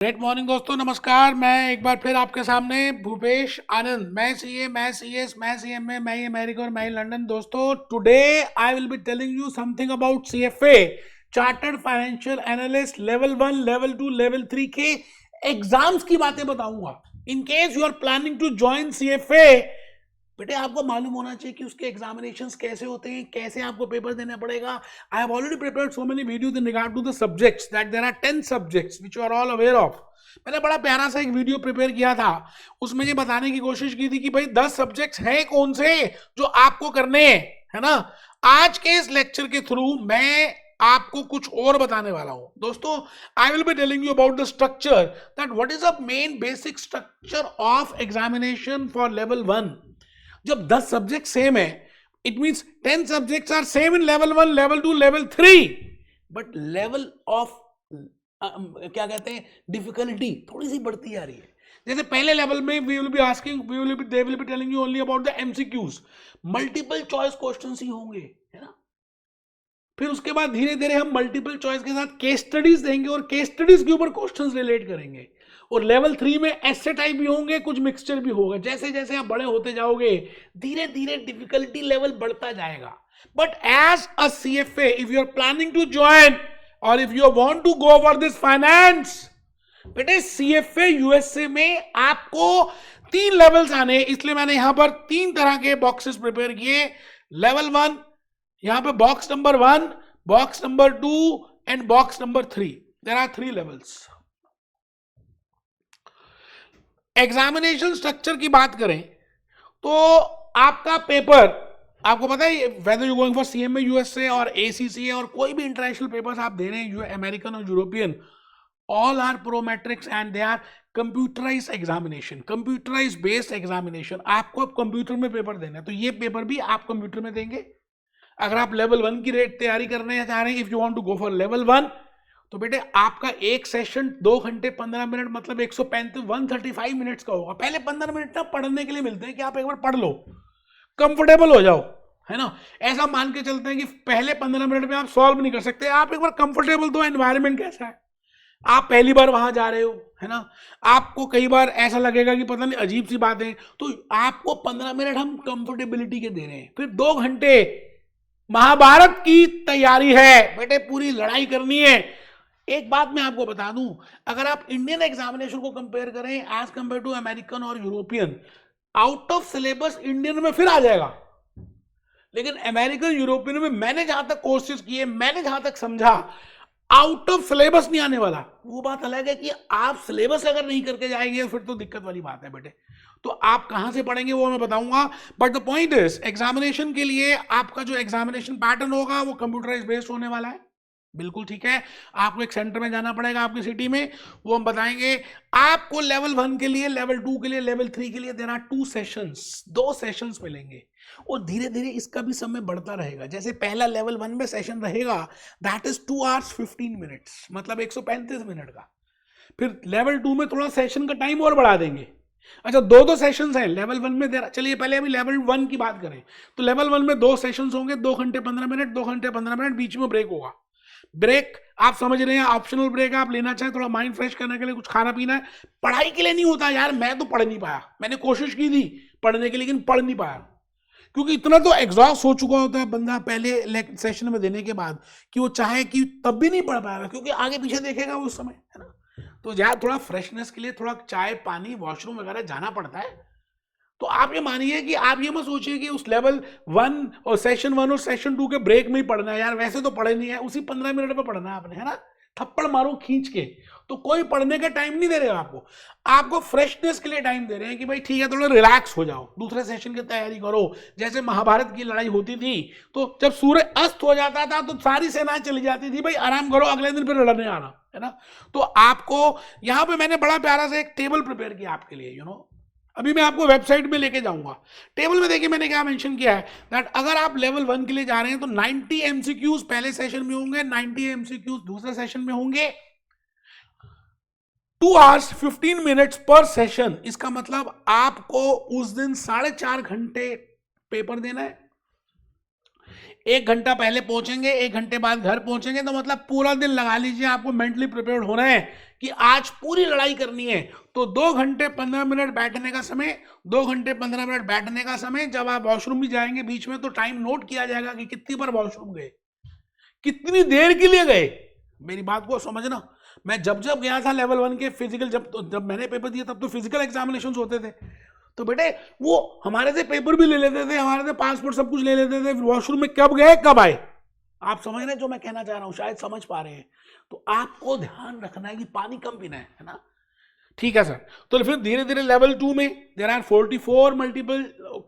Great morning दोस्तों, नमस्कार। मैं एक बार फिर आपके सामने भूपेश आनंद। मैं सीए, मैं सीएस, मैं सीएमए, मैं ही अमेरिका और मैं ही लंदन। दोस्तों, today I will be telling you something about CFA, chartered financial analyst level 1, level 2, level 3 के एग्जाम्स की बातें बताऊंगा। In case you are planning to join CFA, बेटे आपको मालूम होना चाहिए कि उसके एग्जामिनेशंस कैसे होते हैं, कैसे आपको पेपर देना पड़ेगा। I have already prepared so many videos in regard to the subjects that there are 10 subjects which you are all aware of. मैंने बड़ा प्यारा सा एक वीडियो प्रिपेयर किया था, उसमें ये बताने की कोशिश की थी कि भाई 10 सब्जेक्ट्स हैं कौन से जो आपको करने हैं, है ना। आज के इस लेक्चर के थ्रू मैं आपको कुछ और बताने वाला हूं। दोस्तों, I will be telling you about the structure, that what is the main basic structure of examination for level 1। जब 10 सब्जेक्ट सेम है, it means 10 subjects are same in level 1, level 2, level 3, but level of क्या कहते हैं, difficulty थोड़ी सी बढ़ती जा रही है। जैसे पहले लेवल में we will be asking, they will be telling you only about the MCQs, multiple choice questions ही होंगे, है ना। फिर उसके बाद धीरे धीरे हम मल्टीपल चॉइस के साथ केस स्टडीज देंगे और केस स्टडीज के ऊपर क्वेश्चंस रिलेट करेंगे। और लेवल 3 में ऐसे टाइप भी होंगे, कुछ मिक्सचर भी होगा। जैसे जैसे आप बड़े होते जाओगे, धीरे धीरे डिफिकल्टी लेवल बढ़ता जाएगा। But as a CFA, if you are planning to join or if you want to go for this finance, बेटे सीएफए यूएसए में आपको 3 लेवल्स आने, इसलिए मैंने यहां पर 3 तरह के बॉक्सेस प्रिपेयर किए। लेवल 1, यहां पे box number 1, box number 2 and box number 3। There are 3 levels. Examination structure की बात करें तो आपका पेपर, आपको पता है whether you going for CMA USA और एसीसीए और कोई भी इंटरनेशनल पेपर्स आप दे रहे हैं, अमेरिकन और European, all are Prometrics and they are computerise examination, computerise based examination. आपको अब कंप्यूटर में पेपर देना है, तो ये पेपर भी आप कंप्यूटर में देंगे। अगर आप लेवल 1 की रेट तैयारी करने चाह रहे हैं, if you want to go for level 1, तो बेटे आपका एक सेशन 2 घंटे 15 मिनट, मतलब 135 मिनट्स का होगा। पहले 15 मिनट ना पढ़ने के लिए मिलते हैं कि आप एक बार पढ़ लो, कंफर्टेबल हो जाओ, है ना। ऐसा मान के चलते हैं कि पहले 15 मिनट में आप सॉल्व नहीं कर सकते, आप एक बार कंफर्टेबल दो, एनवायरनमेंट कैसा है, आप पहली बार वहां जा रहे हो, है ना। आपको कई बार ऐसा लगेगा कि पता नहीं अजीब सी बात है, तो आपको 15 मिनट हम कंफर्टेबिलिटी के दे रहे हैं। फिर 2 घंटे महाभारत की तैयारी है, बेटे पूरी लड़ाई करनी है। एक बात मैं आपको बता दूं, अगर आप इंडियन एग्जामिनेशन को कंपेयर करें एज कंपेयर टू अमेरिकन और European, out of syllabus Indian में फिर आ जाएगा, लेकिन अमेरिकन यूरोपियन में मैंने जहां तक कोर्सेज किए, मैंने जहां तक समझा, आउट ऑफ सिलेबस नहीं आने वाला। वो बात अलग है कि आप सिलेबस अगर नहीं करके जाएंगे फिर तो दिक्कत वाली बात है बेटे। तो आप कहां से पढ़ेंगे वो मैं बताऊंगा, but the point is examination के लिए आपका जो एग्जामिनेशन पैटर्न होगा वो कंप्यूटराइज बेस्ड होने वाला है। बिल्कुल ठीक है, आपको एक सेंटर में जाना पड़ेगा आपकी सिटी में, वो हम बताएंगे। आपको लेवल 1 के लिए, लेवल 2 के लिए, लेवल 3 के लिए देर आर 2 सेशंस, 2 सेशंस मिलेंगे। और धीरे धीरे इसका भी समय बढ़ता रहेगा। जैसे पहला लेवल 1 में सेशन रहेगा, दैट इज 2 hours 15 minutes, मतलब 135 मिनट का। फिर लेवल 2 में थोड़ा सेशन का टाइम और बढ़ा देंगे। अच्छा, 2 सेशंस हैं लेवल 1 में। चलिए पहले अभी लेवल 1 की बात करें, तो लेवल 1 में 2 सेशंस होंगे, 2 घंटे 15 मिनट, 2 घंटे 15 मिनट, बीच में ब्रेक होगा। ब्रेक आप समझ रहे हैं, ऑप्शनल ब्रेक आप लेना चाहें, थोड़ा माइंड फ्रेश करने के लिए, कुछ खाना पीना है। पढ़ाई के लिए नहीं होता यार, मैं तो पढ़ नहीं पाया, मैंने कोशिश की थी पढ़ने की लेकिन पढ़ नहीं पाया, क्योंकि इतना तो एग्जॉस्ट हो चुका होता है बंदा पहले सेशन में देने के बाद कि वो चाहे कि तब भी नहीं पढ़ पाएगा, क्योंकि आगे पीछे देखेगा उस समय, है ना। तो यार थोड़ा फ्रेशनेस के लिए थोड़ा चाय पानी वॉशरूम वगैरह जाना पड़ता है। तो आप ये मानिए कि आप ये मत सोचिए कि उस लेवल 1 और सेशन 1 और सेशन 2 के ब्रेक में ही पढ़ना है। यार वैसे तो पढ़े नहीं है, उसी 15 मिनट में पढ़ना है आपने, है ना। थप्पड़ मारो खींच के, तो कोई पढ़ने का टाइम नहीं दे रहे हो आपको फ्रेशनेस के लिए टाइम दे रहे हैं कि भाई ठीक है थोड़ा रिलैक्स हो जाओ, दूसरे सेशन की तैयारी करो। जैसे महाभारत की लड़ाई होती थी, तो जब सूर्य अस्त हो जाता था तो सारी सेनाएं चली जाती थी, भाई आराम करो, अगले दिन फिर लड़ने आना, है ना। तो आपको यहां पे मैंने बड़ा प्यारा सा एक टेबल प्रिपेयर किया आपके लिए, अभी मैं आपको वेबसाइट में लेके जाऊंगा। टेबल में देखिए मैंने क्या मेंशन किया है, दैट अगर आप लेवल 1 के लिए जा रहे हैं तो 90 एमसीक्यूज पहले सेशन में होंगे, 90 एमसीक्यूज दूसरे सेशन में होंगे, 2 hours 15 minutes पर सेशन। इसका मतलब आपको उस दिन 4.5 घंटे पेपर देना है। 1 घंटा पहले पहुंचेंगे, 1 घंटे बाद घर पहुंचेंगे, तो मतलब पूरा दिन लगा लीजिए आपको मेंटली प्रिपेयर्ड होना है कि आज पूरी लड़ाई करनी है। तो 2 घंटे 15 मिनट बैठने का समय, 2 घंटे 15 मिनट बैठने का समय, जब आप वॉशरूम भी जाएंगे बीच में तो टाइम नोट किया जाएगा कि कितनी बार वॉशरूम गए, कितनी देर के लिए गए। मेरी बात को समझना, मैं जब गया था लेवल 1 के फिजिकल, जब मैंने पेपर दिया तब तो फिजिकल एग्जामिनेशंस होते थे, तो बेटे वो हमारे से पेपर भी ले लेते थे, हमारे से पासपोर्ट सब कुछ ले लेते थे, वॉशरूम में कब गए कब आए। आप समझ रहे हैं जो मैं कहना चाह रहा हूं, शायद समझ पा रहे हैं। तो आपको ध्यान रखना है कि पानी कम पीना है ना। ठीक है सर। तो फिर धीरे धीरे लेवल 2 में there are 44 multiple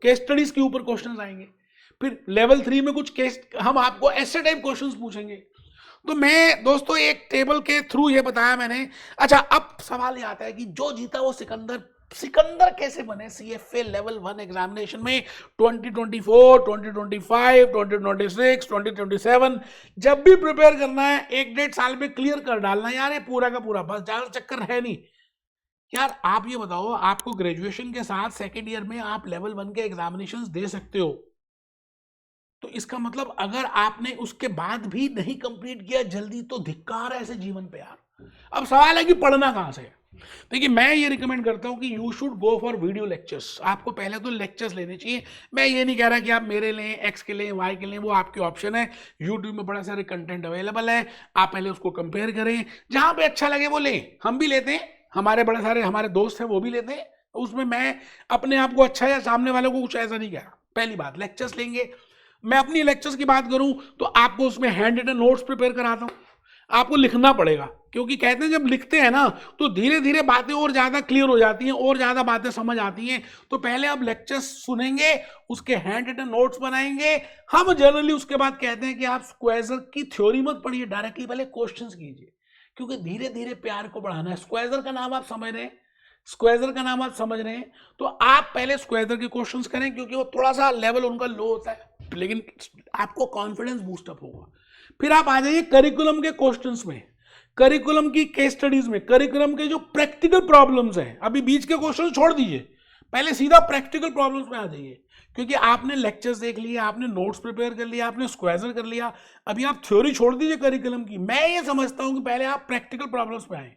case studies के ऊपर क्वेश्चन आएंगे। फिर लेवल 3 में कुछ केस, हम आपको ऐसे टाइप क्वेश्चंस पूछेंगे। तो मैं दोस्तों एक टेबल के थ्रू ये बताया मैंने। अच्छा, अब सवाल ये आता है कि जो जीता वो सिकंदर कैसे बने सीएफए लेवल 1 एग्जामिनेशन में 2024, 2025, 2026, 2027 जब भी प्रिपेयर करना है 1-1.5 साल में क्लियर कर डालना यार, ये पूरा का पूरा, बस ज्यादा चक्कर है नहीं यार। आप ये बताओ, आपको ग्रेजुएशन के साथ सेकेंड ईयर में आप लेवल 1 के एग्जामिनेशंस दे सकते हो, तो इसका मतलब अगर आपने उसके बाद भी नहीं कंप्लीट किया जल्दी तो धिक्कार है ऐसे जीवन पे यार। अब सवाल है कि पढ़ना कहां से है। देखिए मैं ये रिकमेंड करता हूं कि you should go for video lectures. आपको पहले तो लेक्चर्स लेने चाहिए। मैं ये नहीं कह रहा कि आप मेरे लें, एक्स के लें, वाई के लें, वो आपके ऑप्शन है। यूट्यूब में बड़ा सारे कंटेंट अवेलेबल है, आप पहले उसको कंपेयर करें, जहां पे अच्छा लगे वो लें। हम भी लेते हैं, हमारे बड़े सारे हमारे दोस्त हैं वो भी लेते हैं, उसमें मैं अपने आप को अच्छा या सामने वाले को कुछ ऐसा नहीं कह रहा। पहली बात लेक्चर्स लेंगे। मैं अपनी लेक्चर्स की बात करूं तो आपको उसमें हैंड रिटन नोट्स प्रिपेयर कराता हूं। आपको लिखना पड़ेगा, क्योंकि कहते हैं जब लिखते हैं ना तो धीरे धीरे बातें और ज्यादा क्लियर हो जाती हैं, और ज्यादा बातें समझ आती हैं। तो पहले आप लेक्चर्स सुनेंगे, उसके हैंड रिटन नोट्स बनाएंगे। हम जनरली उसके बाद कहते हैं कि आप स्क्वायर की थ्योरी मत पढ़िए, डायरेक्टली पहले क्वेश्चंस कीजिए, क्योंकि धीरे धीरे प्यार को बढ़ाना है। स्क्वायर का नाम आप समझ रहे हैं, स्क्वायर का नाम आप समझ रहे हैं, तो आप पहले स्क्वायर के क्वेश्चंस करें, क्योंकि वो थोड़ा सा लेवल उनका लो होता है, लेकिन आपको कॉन्फिडेंस बूस्ट अप होगा। फिर आप आ जाइए करिकुलम के क्वेश्चंस में, करिकुलम की केस स्टडीज में, करिकुलम के जो प्रैक्टिकल प्रॉब्लम्स हैं। अभी बीच के क्वेश्चन छोड़ दीजिए, पहले सीधा प्रैक्टिकल प्रॉब्लम्स में आ जाइए, क्योंकि आपने लेक्चर्स देख लिए, आपने नोट्स प्रिपेयर कर लिया, आपने स्क्वायर कर लिया, अभी आप थ्योरी छोड़ दीजिए करिकुलम की। मैं ये समझता हूं कि पहले आप प्रैक्टिकल प्रॉब्लम्स पे आए।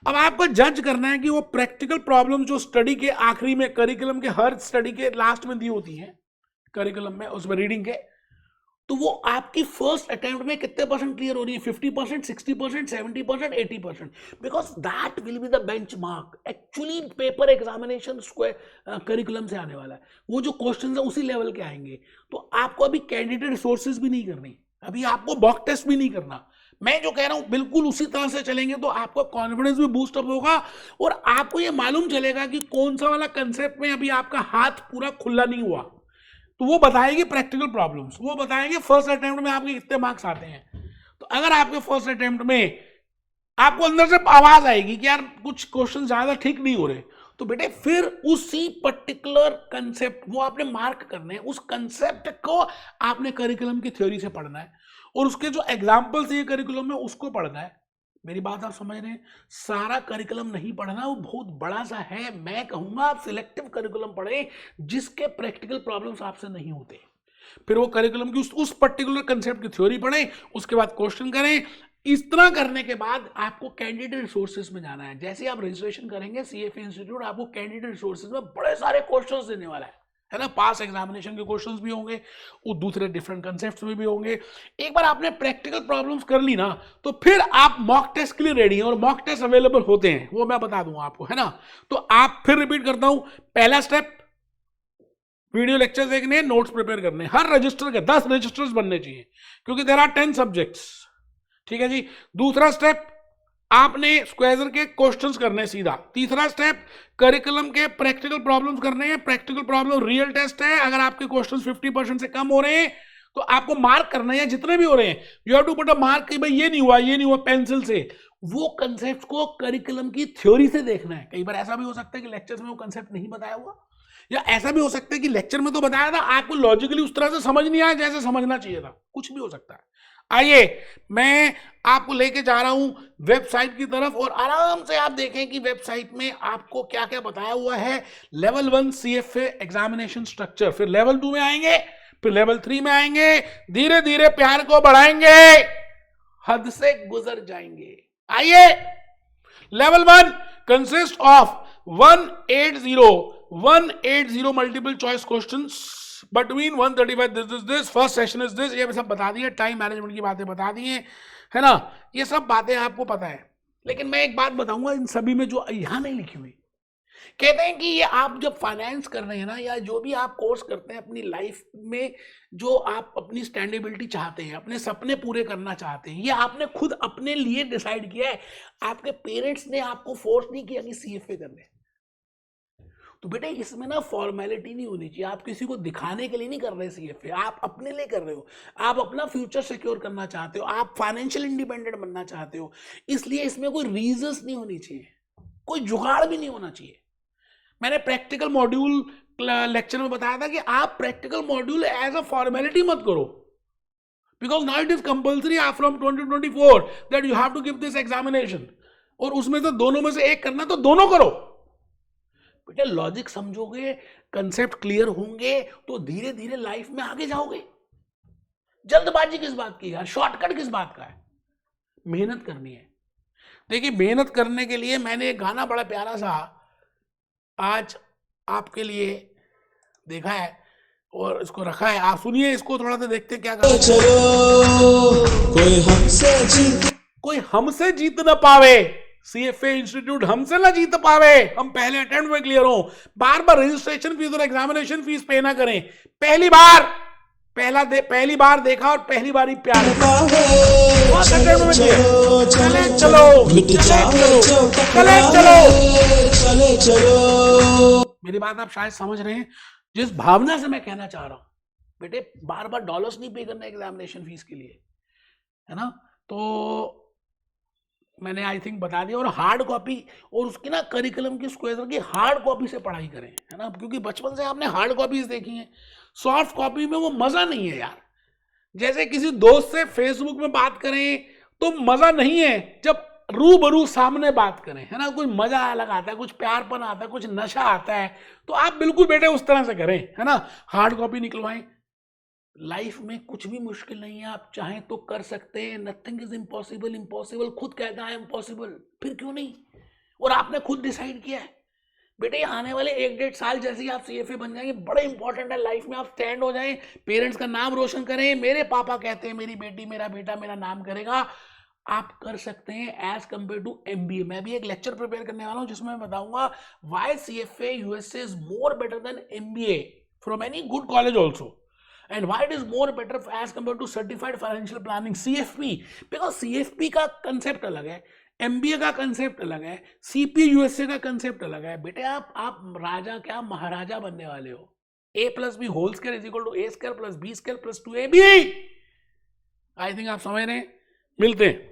अब आपको जज करना है कि वो प्रैक्टिकल प्रॉब्लम जो स्टडी के आखिरी में, करिकुलम के हर स्टडी के लास्ट में दी होती है करिकुलम में, उसमें रीडिंग के, तो वो आपकी फर्स्ट अटेम्प्ट में कितने परसेंट क्लियर हो रही है? 50%, 60%, 70%, 80%, because that will be the benchmark. Actually paper examination curriculum से आने वाला है, वो जो क्वेश्चन है उसी लेवल के आएंगे। तो आपको अभी कैंडिडेट रिसोर्सेज भी नहीं करनी, अभी आपको मॉक टेस्ट भी नहीं करना। मैं जो कह रहा हूं बिल्कुल उसी तरह से चलेंगे तो आपका कॉन्फिडेंस भी बूस्ट अप होगा, और आपको ये मालूम चलेगा कि कौन सा वाला कंसेप्ट में अभी आपका हाथ पूरा खुला नहीं हुआ। तो वो बताएगी प्रैक्टिकल प्रॉब्लम्स, वो बताएंगे फर्स्ट अटेम्प्ट में आपके कितने मार्क्स आते हैं। तो अगर आपके फर्स्ट अटेम्प्ट में आपको अंदर से आवाज आएगी कि यार कुछ क्वेश्चन ज्यादा ठीक नहीं हो रहे, तो बेटे फिर उसी पर्टिकुलर कंसेप्ट वो आपने मार्क करने हैं, उस कंसेप्ट को आपने करिकुलम की थ्योरी से पढ़ना है, और उसके जो एग्जाम्पल्स ये करिकुलम में उसको पढ़ना है। मेरी बात आप समझ रहे हैं? सारा करिकुलम नहीं पढ़ना, वो बहुत बड़ा सा है। मैं कहूंगा आप सिलेक्टिव करिकुलम पढ़ें जिसके प्रैक्टिकल प्रॉब्लम्स आपसे नहीं होते। फिर वो करिकुलम की उस पर्टिकुलर कंसेप्ट की थ्योरी पढ़ें, उसके बाद क्वेश्चन करें। इतना करने के बाद आपको कैंडिडेट रिसोर्सेज में जाना है। जैसे आप रजिस्ट्रेशन करेंगे सीएफए इंस्टीट्यूट, आपको कैंडिडेट रिसोर्सेज में बड़े सारे क्वेश्चंस देने वाला है ना। पास एग्जामिनेशन के क्वेश्चंस भी होंगे, वो दूसरे डिफरेंट कंसेप्ट्स में भी होंगे। एक बार आपने प्रैक्टिकल प्रॉब्लम्स कर ली ना, तो फिर आप मॉक टेस्ट के लिए रेडी हैं, और मॉक टेस्ट अवेलेबल होते हैं, वो मैं बता दूंगा आपको, है ना। तो आप फिर रिपीट करता हूं, पहला स्टेप वीडियो लेक्चर देखने, नोट्स प्रिपेयर करने, हर रजिस्टर के 10 रजिस्टर्स बनने चाहिए, क्योंकि देयर आर 10 सब्जेक्ट्स। ठीक है जी। दूसरा स्टेप आपने स्क्वायर के क्वेश्चंस करने सीधा। तीसरा स्टेप करिकुलम के प्रैक्टिकल प्रॉब्लम्स करने हैं। प्रैक्टिकल प्रॉब्लम रियल टेस्ट है, अगर आपके क्वेश्चंस 50% से कम हो रहे हैं तो आपको मार्क करना है, जितने भी हो रहे हैं you have to put a mark कि भाई ये नहीं हुआ, ये नहीं हुआ, पेंसिल से। वो कंसेप्ट को करिकुलम की थ्योरी से देखना है। कई बार ऐसा भी हो सकता है कि लेक्चर्स में वो कंसेप्ट नहीं बताया हुआ, या ऐसा भी हो सकता है कि लेक्चर में तो बताया था, आपको लॉजिकली उस तरह से समझ नहीं आया जैसे समझना चाहिए था, कुछ भी हो सकता है। आइए मैं आपको लेके जा रहा हूं वेबसाइट की तरफ, और आराम से आप देखें कि वेबसाइट में आपको क्या क्या बताया हुआ है। लेवल 1 सीएफए एग्जामिनेशन स्ट्रक्चर, फिर लेवल 2 में आएंगे फिर लेवल 3 में आएंगे, धीरे धीरे प्यार को बढ़ाएंगे, हद से गुजर जाएंगे। आइए, level 1 consist of 180 multiple choice questions between 135 this first session is this. ये सब बता दिए, टाइम मैनेजमेंट की बातें बता दी हैं, है ना, ये सब बातें आपको पता है। लेकिन मैं एक बात बताऊंगा इन सभी में जो यहां नहीं लिखी हुई। कहते हैं कि ये आप जब फाइनेंस कर रहे हैं ना, या जो भी आप कोर्स करते हैं अपनी लाइफ में, जो आप अपनी स्टैंडेबिलिटी चाहते हैं, अपने सपने पूरे करना चाहते हैं, ये आपने खुद अपने लिए डिसाइड किया है। आपके पेरेंट्स ने आपको फोर्स नहीं किया कि सीएफए करने। तो बेटे इसमें ना फॉर्मेलिटी नहीं होनी चाहिए। आप किसी को दिखाने के लिए नहीं कर रहे सीएफए, आप अपने लिए कर रहे हो। आप अपना फ्यूचर सिक्योर करना चाहते हो, आप फाइनेंशियल इंडिपेंडेंट बनना चाहते हो, इसलिए इसमें कोई रीजंस नहीं होनी चाहिए, कोई जुगाड़ भी नहीं होना चाहिए। मैंने प्रैक्टिकल मॉड्यूल लेक्चर में बताया था कि आप practical module as a formality मत करो, because now it is compulsory from 2024 that you have to give this examination, और उसमें तो दोनों में से एक करना, तो दोनों करो। बेटा लॉजिक समझोगे, कंसेप्ट क्लियर होंगे, तो धीरे धीरे लाइफ में आगे जाओगे। जल्दबाजी किस बात की है, शॉर्टकट किस बात का है? मेहनत करनी है। देखिए मेहनत करने के लिए मैंने एक गाना बड़ा प्यारा सा आज आपके लिए देखा है और इसको रखा है, आप सुनिए इसको, थोड़ा सा देखते क्या गाना। चलो कोई हमसे जीत न पावे, सीएफए इंस्टीट्यूट हमसे ना जीत पावे, हम पहले अटेम्प्ट में क्लियर हो, बार बार रजिस्ट्रेशन फीस और एग्जामिनेशन फीस पे ना करें, पहली बार देखा और पहली बार ही प्यार। चलो मेरी बात आप शायद समझ रहे हैं, जिस भावना से मैं कहना चाह रहा हूं। बेटे बार बार डॉलर्स नहीं पे करना एग्जामिनेशन फीस के लिए, है ना। तो मैंने आई थिंक बता दिया। और हार्ड कॉपी और उसकी ना करिकुलम की स्क्वायर की हार्ड कॉपी से पढ़ाई करें, है ना, क्योंकि बचपन से आपने हार्ड कॉपीज देखी हैं। सॉफ्ट कॉपी में वो मजा नहीं है यार। जैसे किसी दोस्त से फेसबुक में बात करें तो मजा नहीं है जब रूबरू सामने बात करें, है ना, कुछ मजा अलग आता है, कुछ प्यारपन आता है, कुछ नशा आता है। तो आप बिल्कुल बेटे उस तरह से करें, है ना, हार्ड कॉपी निकलवाएं। लाइफ में कुछ भी मुश्किल नहीं है, आप चाहें तो कर सकते हैं। नथिंग इज इम्पॉसिबल, इम्पॉसिबल खुद कहता है इम्पॉसिबल, फिर क्यों नहीं? और आपने खुद डिसाइड किया है। बेटे आने वाले 1-1.5 साल जैसे ही आप सीएफए बन जाएंगे, बड़े इंपॉर्टेंट है लाइफ में, आप स्टैंड हो जाएं, पेरेंट्स का नाम रोशन करें। मेरे पापा कहते हैं मेरी बेटी, मेरा बेटा मेरा नाम करेगा। आप कर सकते हैं एज कंपेयर टू एमबीए। मैं भी एक लेक्चर प्रिपेयर करने वाला हूं जिसमें मैं बताऊंगा why CFA USA is more better than MBA from any good college also, and why it is more better as compared to certified financial planning CFP, because CFP का कंसेप्ट अलग है, MBA का कंसेप्ट अलग है, CP USA का concept अलग है। बेटे आप राजा क्या महाराजा बनने वाले हो। A+B whole square is equal to A² + B² + 2AB। I think आप समझ रहे हैं। मिलते हैं।